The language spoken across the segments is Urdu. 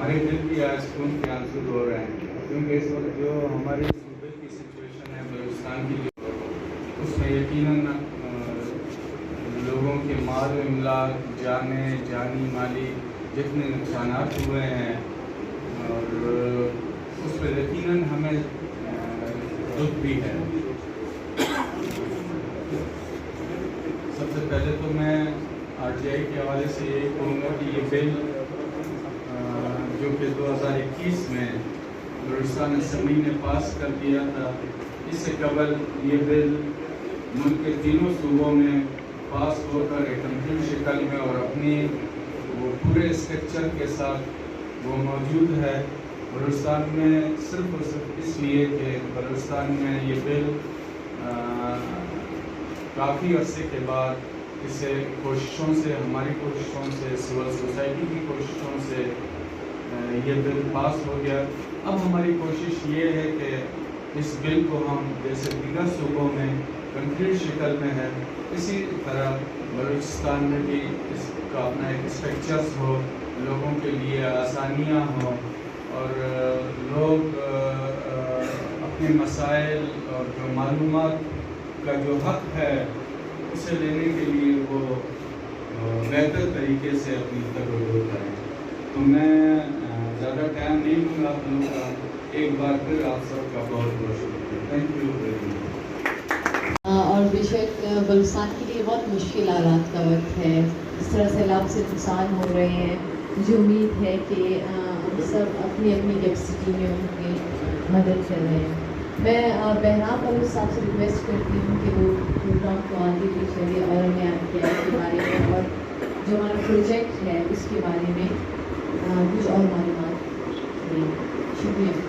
ہمارے دل بھی آج خون کے آنسو ہو رہے ہیں، کیونکہ اس وقت جو ہمارے صوبے کی سچویشن ہے بلوچستان کی، جو اس میں یقیناً لوگوں کے مال و املاک، جانیں، جانی مالی جتنے نقصانات ہوئے ہیں، اور اس پہ یقیناً ہمیں دکھ بھی ہے۔ سب سے پہلے تو میں آر ٹی آئی کے حوالے سے یہی کہوں گا کہ یہ بل جو کہ 2021 میں بلوچستان اسمبلی نے پاس کر دیا تھا، اس سے قبل یہ بل ملک کے تینوں صوبوں میں پاس ہو کر ایک کمپلیٹ شکل میں اور اپنی وہ پورے اسٹرکچر کے ساتھ وہ موجود ہے بلوچستان میں، صرف اور صرف اس لیے کہ بلوچستان میں یہ بل کافی عرصے کے بعد اسے کوششوں سے، ہماری کوششوں سے، سول سوسائٹی کی کوششوں سے یہ بل پاس ہو گیا۔ اب ہماری کوشش یہ ہے کہ اس بل کو ہم جیسے دیگر صوبوں میں کنکریٹ شکل میں ہے، اسی طرح بلوچستان میں بھی اس کا اپنا ایک اسٹرکچرس ہو، لوگوں کے لیے آسانیاں ہوں، اور لوگ اپنے مسائل اور جو معلومات کا جو حق ہے اسے لینے کے لیے وہ بہتر طریقے سے اپنی تجربہ کریں۔ تو میں زیادہ ٹائم نہیں لوں گا آپ لوگوں کا، ایک بار پھر آپ سب کا بہت بہت شکریہ، تھینک یو ویری مچ۔ اور بے شک بلوچستان کے لیے بہت مشکل حالات کا وقت ہے، اس طرح سیلاب سے نقصان ہو رہے ہیں، مجھے امید ہے کہ ہم سب اپنی اپنی کیپیسٹی میں ان کی مدد کر رہے ہیں۔ میں بہرام بلوچ صاحب سے ریکویسٹ کرتی ہوں کہ وہ پروگرام کو آگے بھی چلے اور ہمیں آپ کے بارے میں اور جو ہمارا پروجیکٹ ہے اس کے بارے میں کچھ اور معلومات دیں۔ شکریہ۔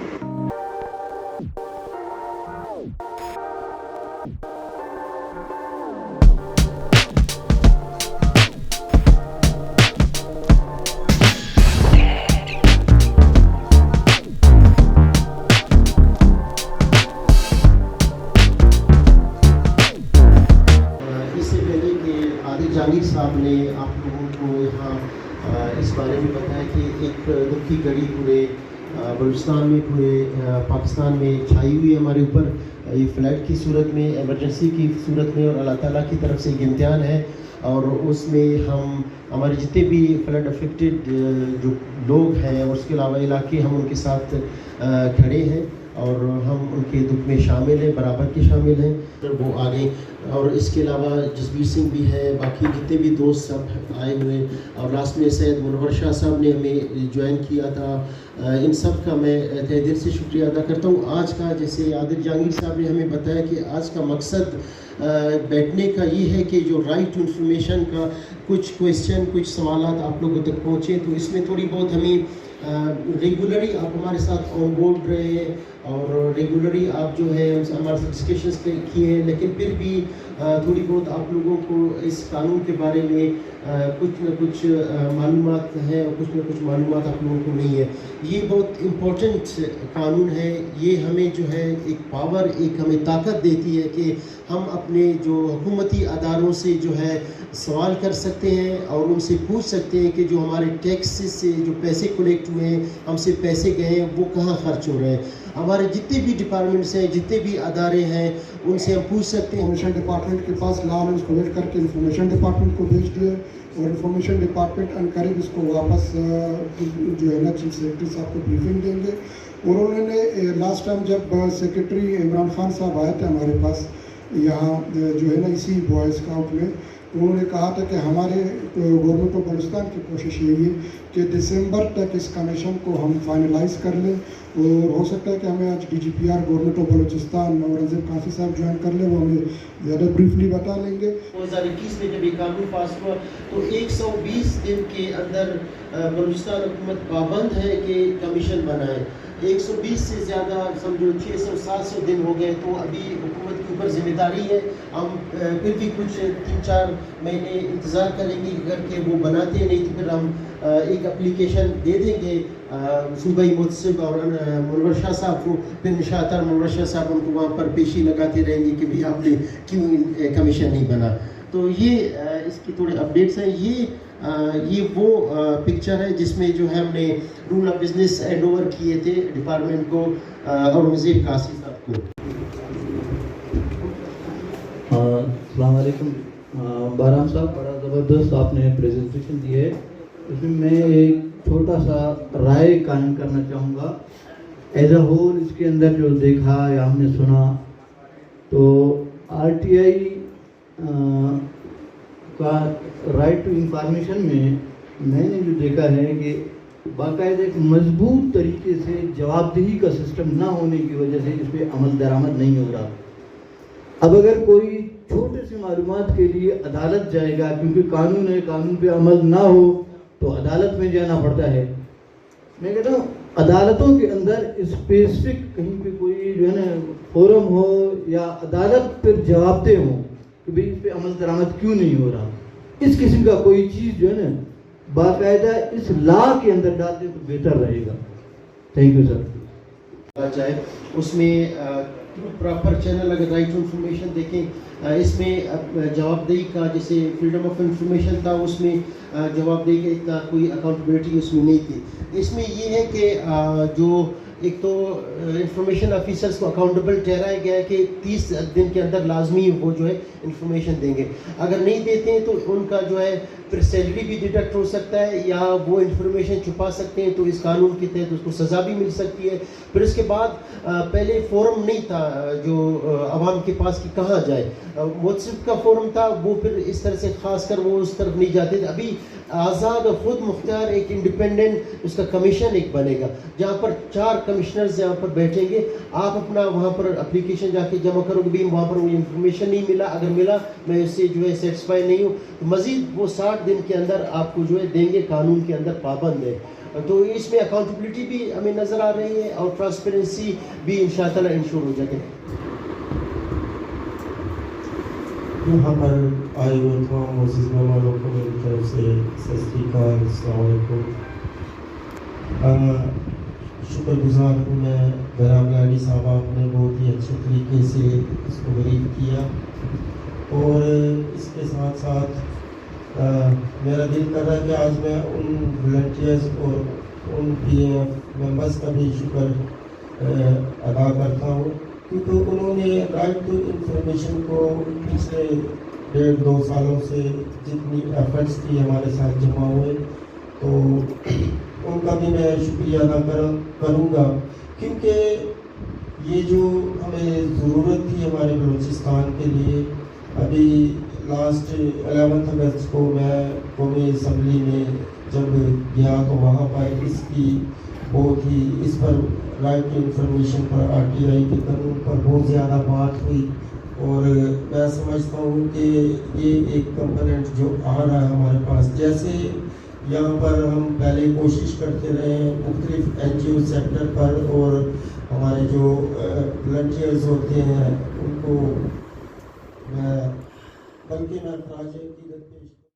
جہانگیر صاحب نے آپ لوگوں کو یہاں اس بارے میں بتایا کہ ایک دکھ کی گھڑی پورے بلوچستان میں، پورے پاکستان میں چھائی ہوئی ہے ہمارے اوپر، یہ فلڈ کی صورت میں، ایمرجنسی کی صورت میں، اور اللہ تعالیٰ کی طرف سے ایک امتحان ہے، اور اس میں ہم ہمارے جتنے بھی فلڈ افیکٹڈ جو لوگ ہیں اور اس کے علاوہ علاقے، ہم ان کے ساتھ کھڑے ہیں اور ہم ان کے دکھ میں شامل ہیں، برابر کے شامل ہیں، وہ آگے۔ اور اس کے علاوہ جسبیر سنگھ بھی ہے، باقی جتنے بھی دوست سب آئے ہوئے، اور لاسٹ میں سید منور شاہ صاحب نے ہمیں جوائن کیا تھا، ان سب کا میں تہ دل سے شکریہ ادا کرتا ہوں۔ آج کا جیسے عادل جہانگیر صاحب نے ہمیں بتایا کہ آج کا مقصد بیٹھنے کا یہ ہے کہ جو رائٹ ٹو انفارمیشن کا کچھ کویسچن، کچھ سوالات آپ لوگوں تک پہنچے، تو اس میں تھوڑی بہت ہمیں ریگولرلی آپ ہمارے ساتھ آن بورڈ رہے اور ریگولرلی آپ جو ہے ہمارے ساتھ ڈسکشنز کیے ہیں، لیکن پھر بھی تھوڑی بہت آپ لوگوں کو اس قانون کے بارے میں کچھ نہ کچھ معلومات ہیں اور کچھ نہ کچھ معلومات آپ لوگوں کو نہیں ہے۔ یہ بہت امپورٹنٹ قانون ہے، یہ ہمیں جو ہے ایک پاور، ایک ہمیں طاقت دیتی ہے کہ ہم اپنے جو حکومتی اداروں سے جو ہے سوال کر سکتے ہیں اور ان سے پوچھ سکتے ہیں کہ جو ہمارے ٹیکسز سے جو پیسے کلیکٹ ہوئے ہیں، ہم سے پیسے گئے ہیں، وہ کہاں خرچ ہو رہے ہیں۔ ہمارے جتنے بھی ڈپارٹمنٹس ہیں، جتنے بھی ادارے ہیں، ان سے ہم پوچھ سکتے ہیں۔ انفارمیشن ڈپارٹمنٹ کے پاس لا اس کو ویٹ کر کے انفارمیشن ڈپارٹمنٹ کو بھیج دیا، اور انفارمیشن ڈپارٹمنٹ ان قریب اس کو واپس جو ہے نا چیف سیکرٹری صاحب کو بریفنگ دیں گے۔ اور انہوں نے لاسٹ ٹائم جب سیکرٹری عمران خان صاحب آئے تھے ہمارے پاس یہاں جو ہے نا اسی بوائے اسکاؤٹ میں، تو انہوں نے کہا تھا کہ ہمارے گورنمنٹ آف بلوچستان کی کوشش یہی ہے کہ دسمبر تک اس کمیشن کو ہم فائنلائز کر لیں، اور ہو سکتا ہے کہ ہمیں آج D G P R government of Balochistan اور انضر کافی صاحب جوائن کر لیں، وہ ہمیں زیادہ بریفلی بتا لیں گے۔ 2021 میں جب یہ قانون پاس ہوا تو 120 دن کے اندر بلوچستان حکومت پابند ہے کہ کمیشن بنائے۔ 120 سے زیادہ سمجھو 600-700 دن ہو گئے، تو ابھی حکومت کے اوپر ذمہ داری ہے، ہم پھر بھی کچھ 3-4 مہینے انتظار کریں گے اگر کہ وہ بناتے ہیں، نہیں تو پھر ہم ایک اپلیکیشن دے دیں گے صوبائی متصب اور منور شاہ صاحب کو، پھر انشاءاللہ منور شاہ صاحب ان کو وہاں پر پیشی لگاتے رہیں گے کہ بھی آپ نے کیوں کمیشن نہیں بنا۔ تو یہ اس کی تھوڑے اپڈیٹس ہیں۔ یہ یہ وہ پکچر ہے جس میں جو ہے ہم نے rule of business hand over کیے تھے ڈپارٹمنٹ کو اورنگزیب قاسی صاحب کو. السلام علیکم. بارہم صاحب بڑا زبردست آپ نے پریزنٹیشن دی ہے. اس میں ایک چھوٹا سا رائے قائم کرنا چاہوں گا. ایز اے ہول اس کے اندر جو دیکھا یا ہم نے سنا تو آر ٹی آئی کا رائٹ ٹو انفارمیشن میں نے جو دیکھا ہے کہ باقاعدہ ایک مضبوط طریقے سے جواب دہی کا سسٹم نہ ہونے کی وجہ سے اس پہ عمل درآمد نہیں ہو رہا. اب اگر کوئی چھوٹے سے معلومات کے لیے عدالت جائے گا کیونکہ قانون ہے, قانون پہ عمل نہ ہو تو عدالت میں جانا پڑتا ہے. میں کہتا ہوں عدالتوں کے اندر اسپیسفک کہیں پہ کوئی جو ہے نا فورم ہو یا عدالت پر جواب دہ ہوں کہ بھئی اس پہ عمل درآمد کیوں نہیں ہو رہا. اس قسم کا کوئی چیز جو ہے نا باقاعدہ اس لا کے اندر ڈال دیں تو بہتر رہے گا. Thank you sir. جائے اس میں پراپر چینل اگر رائٹ ٹو انفارمیشن دیکھیں اس میں جواب دہی کا جیسے فریڈم آف انفارمیشن تھا اس میں جواب دہی کا اتنا کوئی اکاؤنٹیبلٹی اس میں نہیں تھی. اس میں یہ ہے کہ جو ایک تو انفارمیشن آفیسرس کو اکاؤنٹیبل ٹھہرایا گیا ہے کہ 30 دن کے اندر لازمی وہ جو ہے انفارمیشن دیں گے. اگر نہیں دیتے ہیں تو ان کا جو ہے پھر سیلری بھی ڈیڈکٹ ہو سکتا ہے یا وہ انفارمیشن چھپا سکتے ہیں تو اس قانون کے تحت اس کو سزا بھی مل سکتی ہے. پھر اس کے بعد پہلے فورم نہیں تھا جو عوام کے پاس کہ کہاں جائے, موصف کا فورم تھا وہ پھر اس طرح سے خاص کر وہ اس طرف نہیں جاتے تھے. ابھی آزاد اور خود مختار ایک انڈیپینڈنٹ اس کا کمیشن ایک بنے گا جہاں پر 4 کمشنرز یہاں پر بیٹھیں گے. آپ اپنا وہاں پر اپلیکیشن جا کے جمع کرو گے بھی وہاں پر مجھے انفارمیشن نہیں ملا, اگر ملا میں اس سے جو ہے سیٹسفائی نہیں ہوں تو مزید وہ 60 دن کے اندر آپ کو جو ہے دیں گے. قانون کے اندر پابند ہے تو اس میں اکاؤنٹیبلٹی بھی ہمیں نظر آ رہی ہے اور ٹرانسپیرنسی بھی انشاءاللہ انشور ہو جائے. یہاں پر آئے ہوئے تمام معزز مہمانوں کو میری طرف سے ست شری اکال, السلام علیکم. شکر گزار ہوں میں جناب لاڈی صاحب, آپ نے بہت ہی اچھے طریقے سے اس کو بریف کیا اور اس کے ساتھ ساتھ میرا دل کر رہا ہے کہ آج میں ان والنٹیئرز اور ان پی ایف ممبرس کا بھی شکر ادا کرتا ہوں کیونکہ انہوں نے رائٹ ٹو انفارمیشن کو پچھلے 1.5-2 سالوں سے جتنی ایفرٹس کی ہمارے ساتھ جمع ہوئے تو ان کا بھی میں شکریہ ادا کروں گا کیونکہ یہ جو ہمیں ضرورت تھی ہمارے بلوچستان کے لیے. ابھی لاسٹ 11 اگست کو میں قومی اسمبلی میں جب گیا تو وہاں پر اس کی بہت ہی اس پر رائٹ ٹو انفارمیشن پر آر ٹی آئی کے قانون پر بہت زیادہ بات ہوئی اور میں سمجھتا ہوں کہ یہ ایک کمپوننٹ جو آ رہا ہے ہمارے پاس. جیسے یہاں پر ہم پہلے کوشش کرتے رہے ہیں مختلف این جی او سیکٹر پر اور ہمارے جو والنٹیئرز ہوتے ہیں ان کو میں بلکہ میں خراج عقیدت پیش